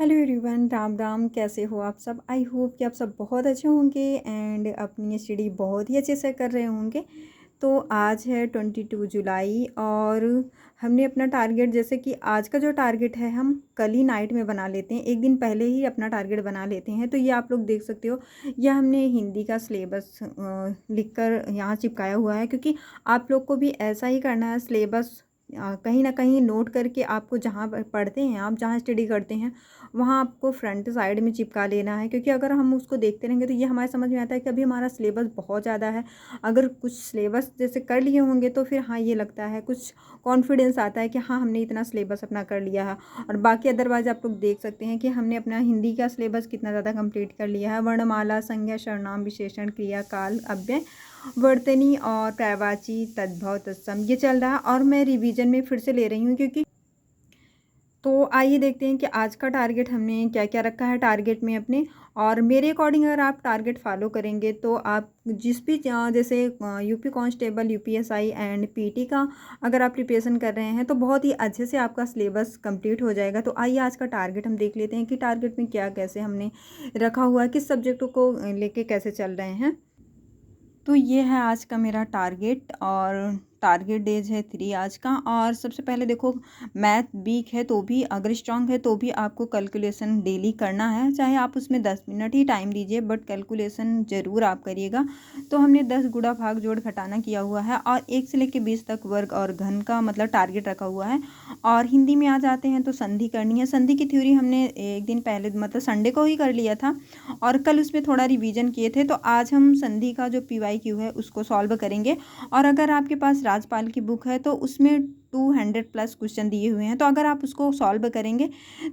Hello everyone, Ram Ram. कैसे हो आप सब? आई होप कि आप सब बहुत अच्छे होंगे एंड अपनी स्टडी बहुत ही अच्छे से कर रहे होंगे। तो आज है 22 जुलाई और हमने अपना टारगेट, जैसे कि आज का जो टारगेट है हम कल ही नाइट में बना लेते हैं, एक दिन पहले ही अपना टारगेट बना लेते हैं। तो ये आप लोग देख सकते हो, यह हमने हिंदी का सिलेबस लिख कर यहाँ चिपकाया हुआ है, क्योंकि आप लोग को भी ऐसा ही करना है। सिलेबस कहीं ना कहीं नोट करके आपको, जहाँ पढ़ते हैं आप, जहाँ स्टडी करते हैं, वहाँ आपको फ्रंट साइड में चिपका लेना है। क्योंकि अगर हम उसको देखते रहेंगे तो ये हमारे समझ में आता है कि अभी हमारा सिलेबस बहुत ज़्यादा है। अगर कुछ सिलेबस जैसे कर लिए होंगे तो फिर हाँ, ये लगता है, कुछ कॉन्फिडेंस आता है कि हाँ, हमने इतना सिलेबस अपना कर लिया है। और बाकी अदरवाइज आप लोग देख सकते हैं कि हमने अपना हिंदी का सिलेबस कितना ज़्यादा कंप्लीट कर लिया है। वर्णमाला, संज्ञा, सर्वनाम, विशेषण, क्रिया, काल, अव्यय, वर्तनी और पर्यायवाची, तद्भव, तत्सम, ये चल रहा है। और मैं रिवीजन में फिर से ले रही हूँ, क्योंकि तो आइए देखते हैं कि आज का टारगेट हमने क्या क्या रखा है टारगेट में अपने। और मेरे अकॉर्डिंग अगर आप टारगेट फॉलो करेंगे तो आप जिस भी जैसे UP constable, UPSI and PT का अगर आप प्रिपरेशन कर रहे हैं तो बहुत ही अच्छे से आपका सिलेबस कंप्लीट हो जाएगा। तो आइए आज का टारगेट हम देख लेते हैं कि टारगेट में क्या कैसे हमने रखा हुआ है, किस सब्जेक्टों को लेके कैसे चल रहे हैं। तो ये है आज का मेरा टारगेट और टारगेट डेज है 3 आज का। और सबसे पहले देखो, मैथ वीक है तो भी, अगर स्ट्रांग है तो भी आपको कैलकुलेशन डेली करना है। चाहे आप उसमें 10 मिनट ही टाइम दीजिए, बट कैलकुलेशन ज़रूर आप करिएगा। तो हमने 10 गुणा भाग जोड़ घटाना किया हुआ है और 1 से लेकर 20 तक वर्ग और घन का मतलब टारगेट रखा हुआ है। और हिंदी में आ जाते हैं तो संधि करनी है। संधि की थ्योरी हमने एक दिन पहले मतलब संडे को ही कर लिया था और कल उसमें थोड़ा रिवीजन किए थे। तो आज हम संधि का जो PYQ है उसको सॉल्व करेंगे। और अगर आपके पास राजपाल की बुक है तो उसमें 200 प्लस क्वेश्चन दिए हुए हैं, तो अगर आप उसको सॉल्व करेंगे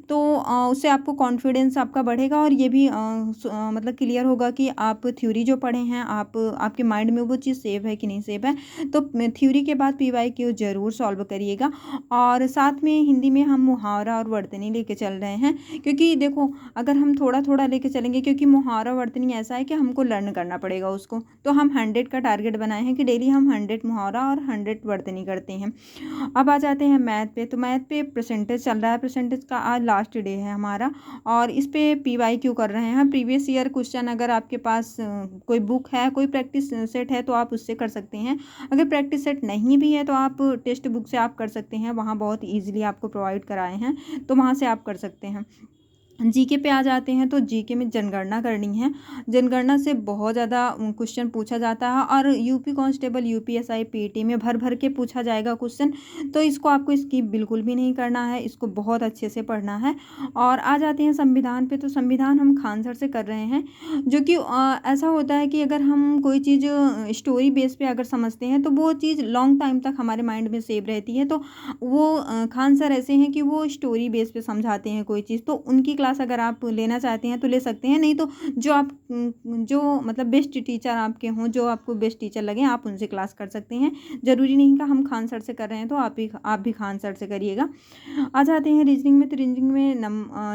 तो उससे आपको कॉन्फिडेंस आपका बढ़ेगा और ये भी मतलब क्लियर होगा कि आप थ्योरी जो पढ़े हैं आप, आपके माइंड में वो चीज़ सेव है कि नहीं सेव है। तो थ्योरी के बाद PYQ ज़रूर सॉल्व करिएगा। और साथ में हिंदी में हम मुहावरा और वर्तनी लेके चल रहे हैं, क्योंकि देखो अगर हम थोड़ा थोड़ा लेके चलेंगे, क्योंकि मुहावरा वर्तनी ऐसा है कि हमको लर्न करना पड़ेगा उसको। तो हम 100 का टारगेट बनाए हैं कि डेली हम 100 मुहावरा और 100 वर्तनी करते हैं। अब आ जाते हैं मैथ पे। तो मैथ पे परसेंटेज चल रहा है, परसेंटेज का आज लास्ट डे है हमारा और इस पे PYQ कर रहे हैं। प्रीवियस ईयर क्वेश्चन अगर आपके पास कोई बुक है, कोई प्रैक्टिस सेट है तो आप उससे कर सकते हैं। अगर प्रैक्टिस सेट नहीं भी है तो आप टेक्स्ट बुक से आप कर सकते हैं, वहाँ बहुत ईजिली आपको प्रोवाइड कराए हैं, तो वहाँ से आप कर सकते हैं। जीके पे आ जाते हैं तो जीके में जनगणना करनी है। जनगणना से बहुत ज़्यादा क्वेश्चन पूछा जाता है और यूपी कांस्टेबल, यूपीएसआई, पीटी में भर भर के पूछा जाएगा क्वेश्चन। तो इसको आपको स्किप बिल्कुल भी नहीं करना है, इसको बहुत अच्छे से पढ़ना है। और आ जाते हैं संविधान पे। तो संविधान हम खान सर से कर रहे हैं, जो कि ऐसा होता है कि अगर हम कोई चीज़ स्टोरी बेस पे अगर समझते हैं तो वो चीज़ लॉन्ग टाइम तक हमारे माइंड में सेव रहती है। तो वो खान सर ऐसे हैं कि वो स्टोरी बेस पे समझाते हैं कोई चीज़, तो उनकी क्लास अगर आप लेना चाहते हैं तो ले सकते हैं। नहीं तो जो आप जो मतलब बेस्ट टीचर आपके हों, जो आपको बेस्ट टीचर लगे, आप उनसे क्लास कर सकते हैं। ज़रूरी नहीं कि हम खान सर से कर रहे हैं तो आप भी खान सर से करिएगा। आ जाते हैं रीजनिंग में। तो रीजनिंग में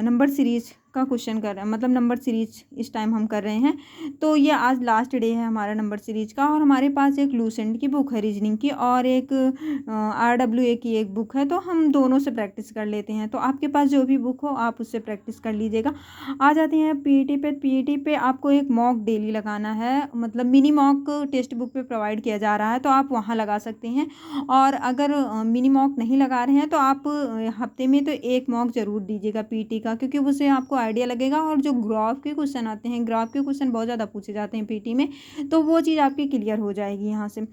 नंबर सीरीज का क्वेश्चन कर रहे हैं, मतलब नंबर सीरीज इस टाइम हम कर रहे हैं। तो ये आज लास्ट डे है हमारा नंबर सीरीज का। और हमारे पास एक लूसेंट की बुक है रीजनिंग की और एक RWA की एक बुक है, तो हम दोनों से प्रैक्टिस कर लेते हैं। तो आपके पास जो भी बुक हो आप उससे प्रैक्टिस कर लीजिएगा। आ जाते हैं PET पे। PET पे आपको एक मॉक डेली लगाना है, मतलब मिनी मॉक टेक्स्ट बुक पे प्रोवाइड किया जा रहा है, तो आप वहाँ लगा सकते हैं। और अगर मिनी मॉक नहीं लगा रहे हैं तो आप हफ्ते में तो एक मॉक ज़रूर दीजिएगा PET का, क्योंकि उससे आपको आइडिया लगेगा। और जो ग्राफ के क्वेश्चन आते हैं, ग्राफ के क्वेश्चन बहुत ज़्यादा पूछे जाते हैं PET में, तो वो चीज़ आपकी क्लियर हो जाएगी यहाँ से।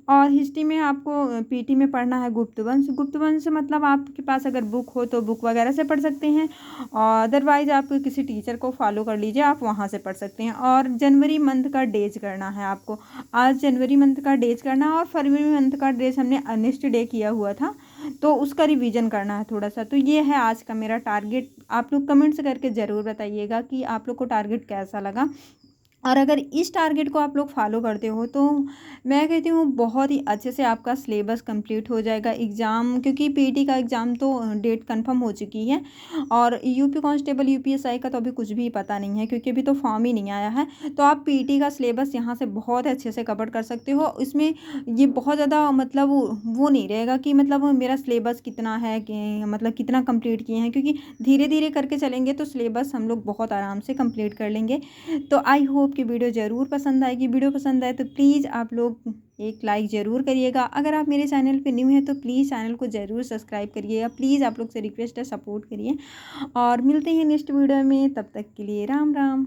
और हिस्ट्री में आपको PET में पढ़ना है गुप्तवंश। गुप्तवंश मतलब आपके पास अगर बुक हो तो बुक वगैरह से पढ़ सकते हैं, और अदरवाइज आप किसी टीचर को फॉलो कर लीजिए, आप वहाँ से पढ़ सकते हैं। और जनवरी मंथ का डेज करना है आपको। आज जनवरी मंथ का डेज करना है और फरवरी मंथ का डेज हमने अर्नेस्ट डे किया हुआ था, तो उसका रिवीजन करना है थोड़ा सा। तो ये है आज का मेरा टारगेट। आप लोग कमेंट्स करके ज़रूर बताइएगा कि आप लोग को टारगेट कैसा लगा। और अगर इस टारगेट को आप लोग फॉलो करते हो तो मैं कहती हूँ बहुत ही अच्छे से आपका सिलेबस कंप्लीट हो जाएगा एग्ज़ाम, क्योंकि पीटी का एग्ज़ाम तो डेट कंफर्म हो चुकी है। और यूपी कांस्टेबल यूपीएसआई का तो अभी कुछ भी पता नहीं है, क्योंकि अभी तो फॉर्म ही नहीं आया है। तो आप पीटी का सिलेबस यहाँ से बहुत अच्छे से कवर कर सकते हो। इसमें ये बहुत ज़्यादा मतलब वो नहीं रहेगा कि मतलब मेरा सिलेबस कितना है, कि मतलब कितना कंप्लीट किए हैं, क्योंकि धीरे धीरे करके चलेंगे तो सिलेबस हम लोग बहुत आराम से कंप्लीट कर लेंगे। तो आई होप कि वीडियो ज़रूर पसंद आएगी। वीडियो पसंद आए तो प्लीज़ आप लोग एक लाइक ज़रूर करिएगा। अगर आप मेरे चैनल पे न्यू हैं तो प्लीज़ चैनल को ज़रूर सब्सक्राइब करिएगा। प्लीज़ आप लोग से रिक्वेस्ट है, सपोर्ट करिए। और मिलते हैं नेक्स्ट वीडियो में, तब तक के लिए राम राम।